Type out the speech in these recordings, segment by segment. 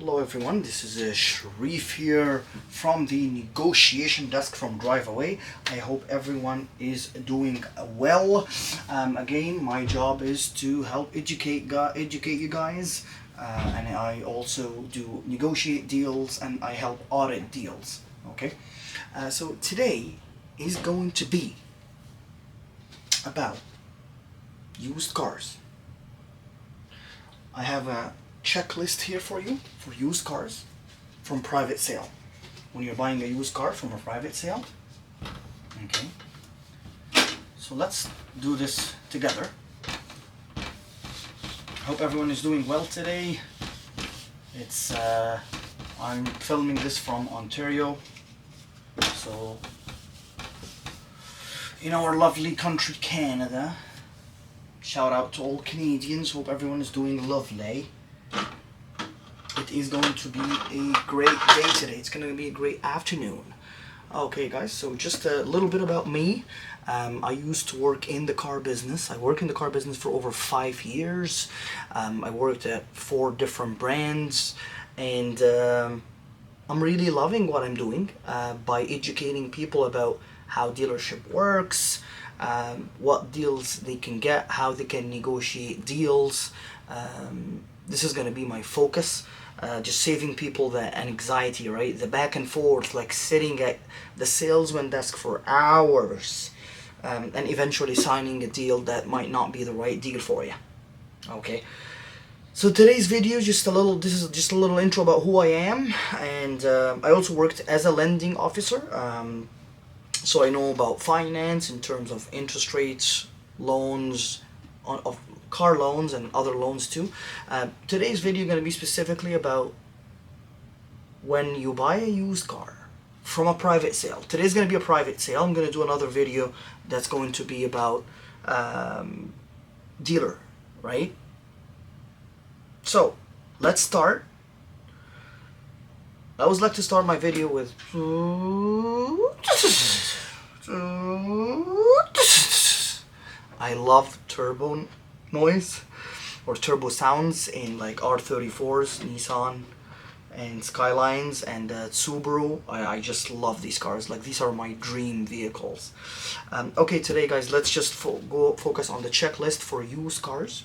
Hello everyone, this is Sharif here from the negotiation desk from Drvaway. I hope everyone is doing well. Again, my job is to help educate you guys, and I also do negotiate deals and I help audit deals. Okay, so today is going to be about used cars. I have a checklist here for you for used cars from private sale. When you're buying a used car from a private sale. Okay, so let's do this together. Hope everyone is doing well today. It's I'm filming this from Ontario, so in our lovely country Canada. Shout out to all Canadians. Hope everyone is doing lovely. It is going to be a great day today. It's going to be a great afternoon. Okay guys, so just a little bit about me. I used to work in the car business. I work in the car business for over 5 years. I worked at 4 different brands, and I'm really loving what I'm doing by educating people about how dealership works, what deals they can get, how they can negotiate deals. This is going to be my focus. Just saving people the anxiety, right? The back and forth, like sitting at the salesman desk for hours, and eventually signing a deal that might not be the right deal for you. Okay. So today's video is just a little. This is just a little intro about who I am, and I also worked as a lending officer. So I know about finance in terms of interest rates, loans, of car loans and other loans too. Today's video is going to be specifically about when you buy a used car from a private sale. Today's going to be a private sale. I'm going to do another video that's going to be about dealer, right? So let's start. I always like to start my video with I love turbo noise or turbo sounds in like R34s, Nissan and Skylines and Subaru. I just love these cars. Like, these are my dream vehicles. Okay, today guys, let's just focus on the checklist for used cars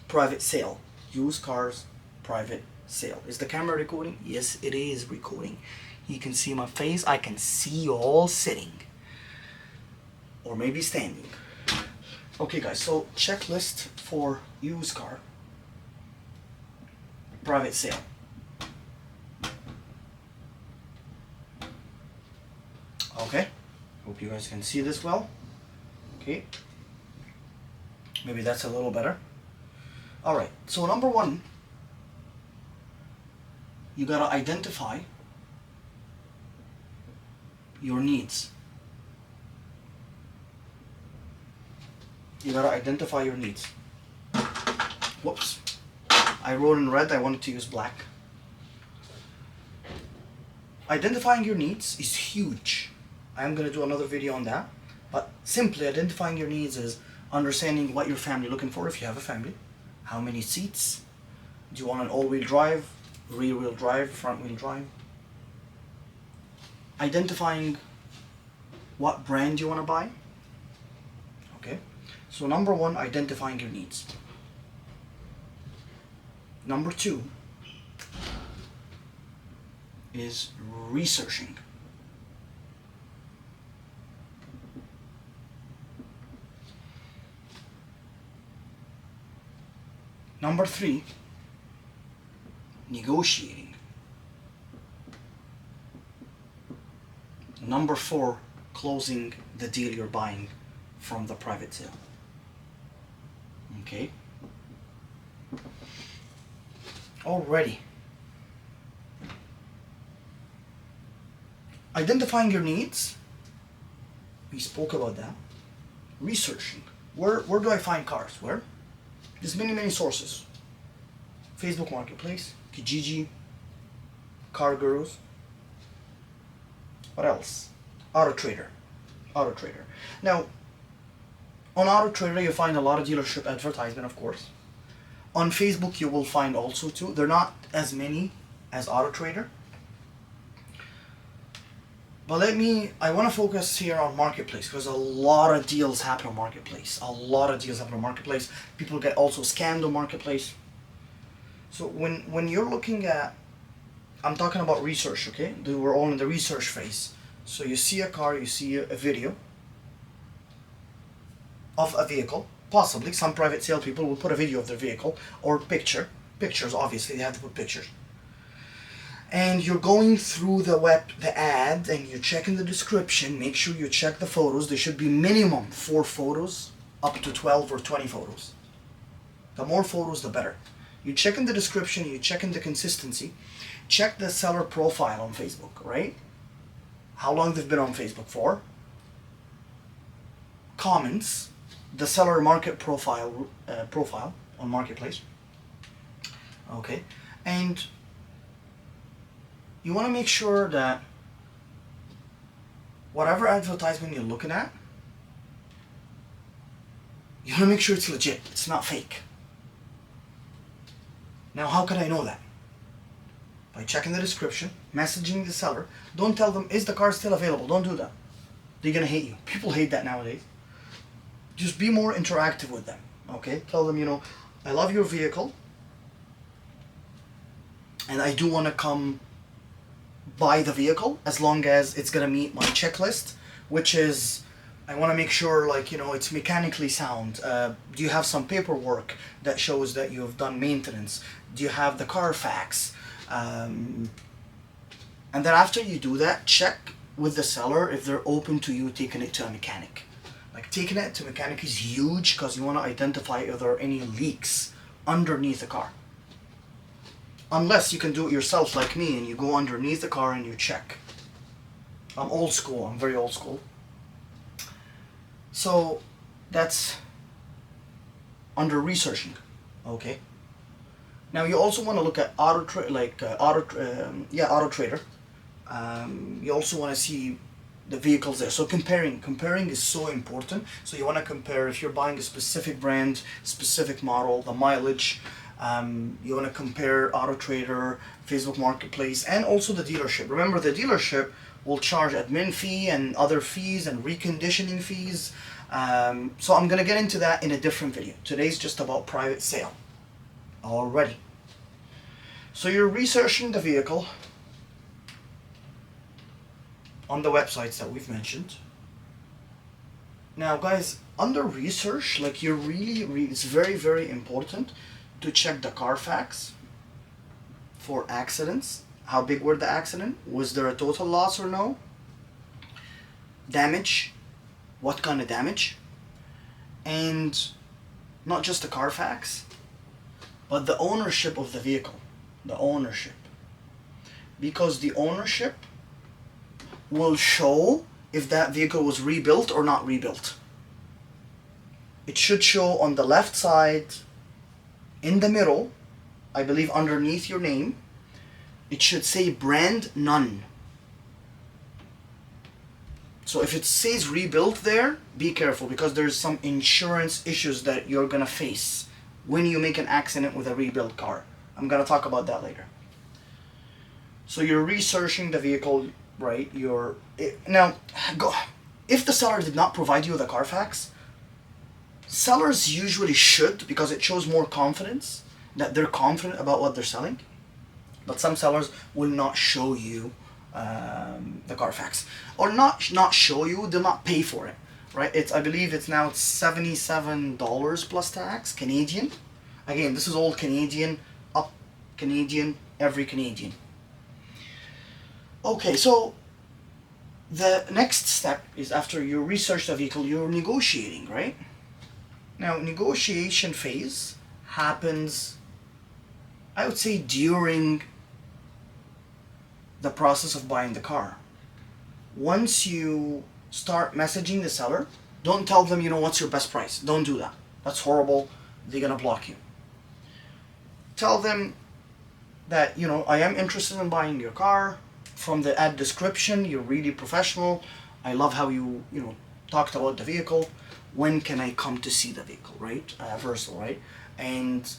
private sale. Used cars private sale. Is the camera recording? Yes, it is recording. You can see my face. I can see you all sitting or maybe standing. Okay guys, so checklist for used car private sale. Okay, hope you guys can see this well. Okay, maybe that's a little better. Alright, so number one, you gotta identify your needs. You gotta identify your needs. Whoops. I wrote in red, I wanted to use black. Identifying your needs is huge. I'm gonna do another video on that. But simply identifying your needs is understanding what your family looking for if you have a family. How many seats? Do you want an all-wheel drive, rear-wheel drive, front-wheel drive? Identifying what brand you want to buy. Okay. So number one, identifying your needs. Number two is researching. Number three, negotiating. Number four, closing the deal you're buying from the private sale. Okay. Alrighty. Identifying your needs. We spoke about that. Researching. Where do I find cars? Where? There's many sources. Facebook Marketplace, Kijiji, Car Gurus. What else? Auto Trader. Now, on Auto Trader you find a lot of dealership advertisement, of course. On Facebook you will find also too. They're not as many as Auto Trader. But I want to focus here on Marketplace, because a lot of deals happen on Marketplace. A lot of deals happen on Marketplace. People get also scammed on Marketplace. So when you're looking at, I'm talking about research, okay? We're all in the research phase. So you see a car, you see a video of a vehicle. Possibly some private sale people will put a video of their vehicle, or pictures, obviously they have to put pictures. And you're going through the ad, and you're checking the description. Make sure you check the photos. There should be minimum 4 photos, up to 12 or 20 photos. The more photos, the better. You check in the description, you check in the consistency, check the seller profile on Facebook, right? How long they've been on Facebook for. Comments, the seller market profile on Marketplace. Okay, and you want to make sure that whatever advertisement you're looking at, you want to make sure it's legit, it's not fake. Now, how can I know that? By checking the description, messaging the seller. Don't tell them, is the car still available? Don't do that. They're going to hate you. People hate that nowadays. Just be more interactive with them, okay? Tell them, I love your vehicle, and I do want to come buy the vehicle, as long as it's going to meet my checklist, which is, I want to make sure, it's mechanically sound. Do you have some paperwork that shows that you have done maintenance? Do you have the CarFax? And then after you do that, check with the seller if they're open to you taking it to a mechanic. Taking it to a mechanic is huge, because you want to identify if there are any leaks underneath the car. Unless you can do it yourself like me, and you go underneath the car and you check. I'm old school, I'm very old school. So that's under researching, okay? Now you also want to look at Auto Trader. You also want to see the vehicles there. So comparing is so important. So you want to compare if you're buying a specific brand, specific model, the mileage. You want to compare Auto Trader, Facebook Marketplace, and also the dealership. Remember, the dealership will charge admin fee and other fees and reconditioning fees. So I'm going to get into that in a different video. Today's just about private sale. Already. So you're researching the vehicle on the websites that we've mentioned. Now guys, under research, you're it's very, very important to check the CarFax for accidents. How big were the accident? Was there a total loss or no? Damage. What kind of damage? And not just the CarFax, but the ownership of the vehicle. The ownership. Because the ownership will show if that vehicle was rebuilt or not rebuilt. It should show on the left side, in the middle, I believe underneath your name, it should say brand none. So if it says rebuilt there, be careful, because there's some insurance issues that you're gonna face when you make an accident with a rebuilt car. I'm gonna talk about that later. So you're researching the vehicle, right? If the seller did not provide you with a CarFax, sellers usually should, because it shows more confidence, that they're confident about what they're selling. But some sellers will not show you the CarFax, or not show you. They'll not pay for it, right? I believe it's $77 plus tax, Canadian. Again, this is all Canadian, every Canadian. Okay, so the next step is, after you research the vehicle, you're negotiating, right? Now, negotiation phase happens, I would say, during the process of buying the car. Once you start messaging the seller, don't tell them, what's your best price. Don't do that. That's horrible. They're gonna block you. Tell them that, I am interested in buying your car. From the ad description, you're really professional. I love how you talked about the vehicle. When can I come to see the vehicle, right? Versal, right? And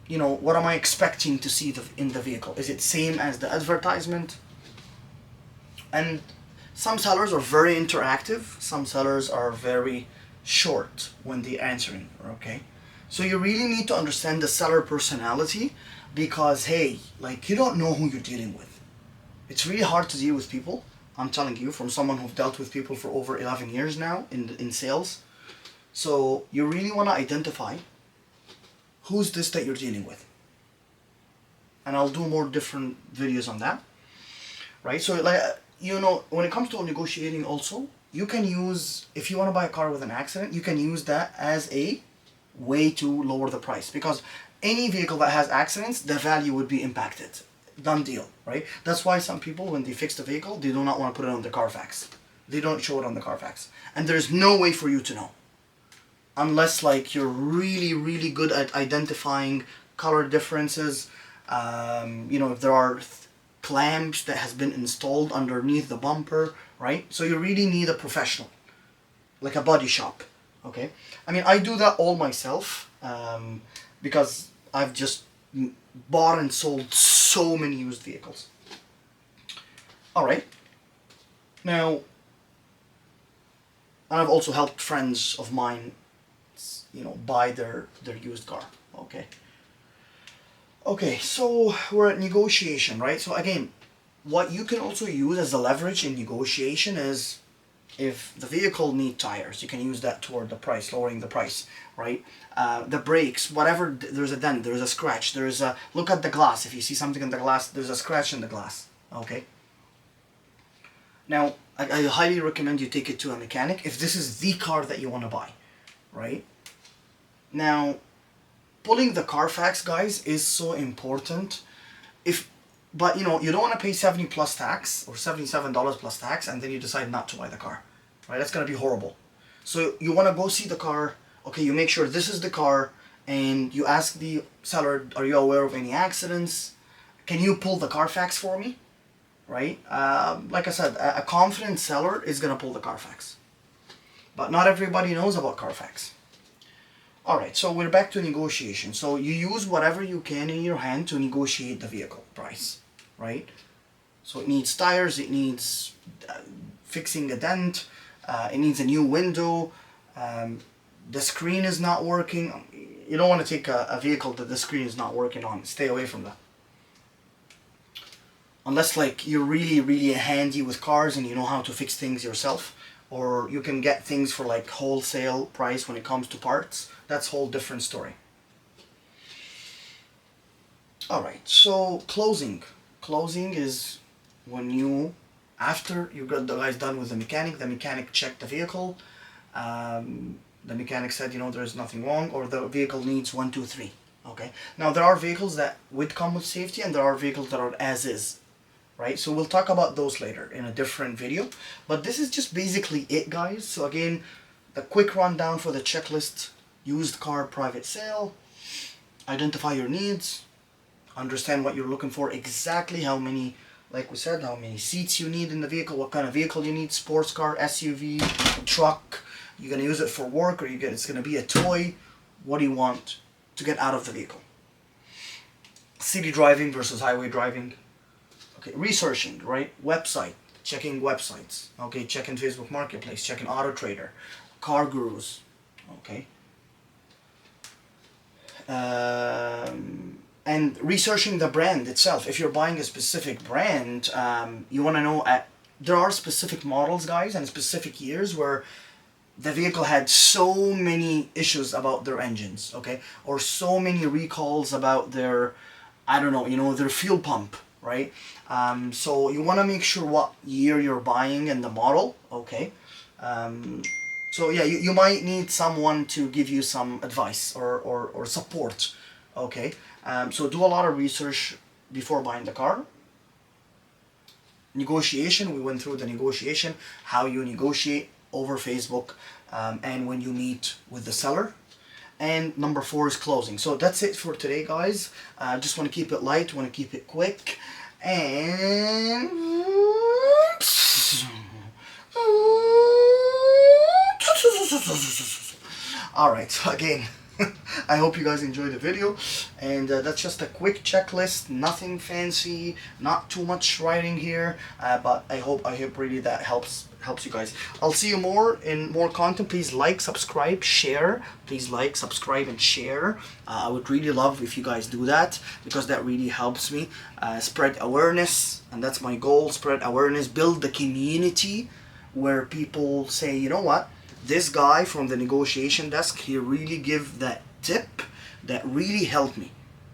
you know, what am I expecting to see in the vehicle? Is it same as the advertisement? And some sellers are very interactive, some sellers are very short when they're answering, okay? So you really need to understand the seller personality, because hey, like, you don't know who you're dealing with. It's really hard to deal with people. I'm telling you, from someone who's dealt with people for over 11 years now in sales. So you really want to identify who's this that you're dealing with. And I'll do more different videos on that. Right? So, like, you know, when it comes to negotiating also, you can use, if you want to buy a car with an accident, you can use that as a way to lower the price. Because any vehicle that has accidents, the value would be impacted. Done deal, right? That's why some people, when they fix the vehicle, they do not want to put it on the CarFax. They don't show it on the CarFax. And there's no way for you to know. Unless, like, you're really, really good at identifying color differences. You know, if there are clamps that has been installed underneath the bumper, right? So you really need a professional, like a body shop, okay? I mean, I do that all myself, because I've just bought and sold so many used vehicles. All right. Now, I've also helped friends of mine, you know, buy their used car, okay? Okay, so we're at negotiation, right? So again, what you can also use as a leverage in negotiation is, if the vehicle needs tires, you can use that toward the price, lowering the price, right? The brakes, whatever, there's a dent, there's a scratch, there's a, look at the glass, if you see something in the glass, there's a scratch in the glass, okay? Now, I highly recommend you take it to a mechanic if this is the car that you want to buy, right? Now, pulling the CarFax, guys, is so important. But you know, you don't want to pay 70 plus tax, or $77 plus tax, and then you decide not to buy the car, right? That's going to be horrible. So you want to go see the car, okay, you make sure this is the car, and you ask the seller, are you aware of any accidents? Can you pull the CarFax for me, right? Like I said, a confident seller is going to pull the CarFax. But not everybody knows about CarFax. Alright, so we're back to negotiation. So you use whatever you can in your hand to negotiate the vehicle price, right? So it needs tires, it needs fixing a dent, it needs a new window, the screen is not working. You don't want to take a vehicle that the screen is not working on. Stay away from that. Unless, like, you're really, really handy with cars and you know how to fix things yourself. Or you can get things for, like, wholesale price when it comes to parts. That's a whole different story. Alright, so closing. Closing is when you, after you got the guys done with the mechanic checked the vehicle. The mechanic said, you know, there's nothing wrong, or the vehicle needs 1, 2, 3. Okay. Now, there are vehicles that would come with safety, and there are vehicles that are as is. Right, so we'll talk about those later in a different video, but this is just basically it, guys. So again, the quick rundown for the checklist: used car private sale, identify your needs, understand what you're looking for, exactly how many, like we said, how many seats you need in the vehicle, what kind of vehicle you need, sports car, SUV, truck, you're going to use it for work, or it's going to be a toy. What do you want to get out of the vehicle? City driving versus highway driving. Okay, researching, right? Website, checking websites. Okay, checking Facebook Marketplace, checking Auto Trader, Car Gurus. Okay. And researching the brand itself. If you're buying a specific brand, you want to know, there are specific models, guys, and specific years where the vehicle had so many issues about their engines, okay? Or so many recalls about their, I don't know, you know, their fuel pump, right? So you want to make sure what year you're buying and the model, okay? So yeah, you might need someone to give you some advice or support, okay? So do a lot of research before buying the car. Negotiation, we went through the negotiation, how you negotiate over Facebook, and when you meet with the seller. And number 4 is closing. So that's it for today, guys. Just want to keep it light, want to keep it quick. And alright, so again, I hope you guys enjoyed the video, and that's just a quick checklist, nothing fancy, not too much writing here, but I hope really that helps you guys. I'll see you more in more content. Please like, subscribe, share. Please like, subscribe, and share. I would really love if you guys do that, because that really helps me spread awareness, and that's my goal. Spread awareness, build the community where people say, you know what, this guy from the negotiation desk, he really give that tip that really helped me,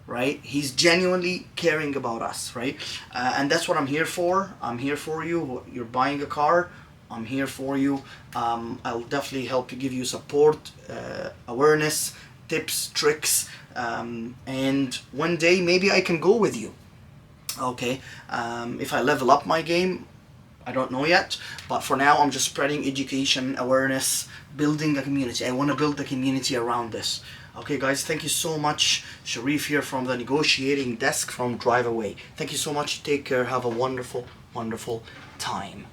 right? He's genuinely caring about us, right? And that's what I'm here for. I'm here for you. You're buying a car, I'm here for you. I'll definitely help you, give you support, awareness, tips, tricks, and one day maybe I can go with you. Okay, if I level up my game, I don't know yet, but for now I'm just spreading education, awareness, building a community. I want to build the community around this. Okay guys, thank you so much. Sharif here from the negotiating desk from Drive Away. Thank you so much. Take care. Have a wonderful, wonderful time.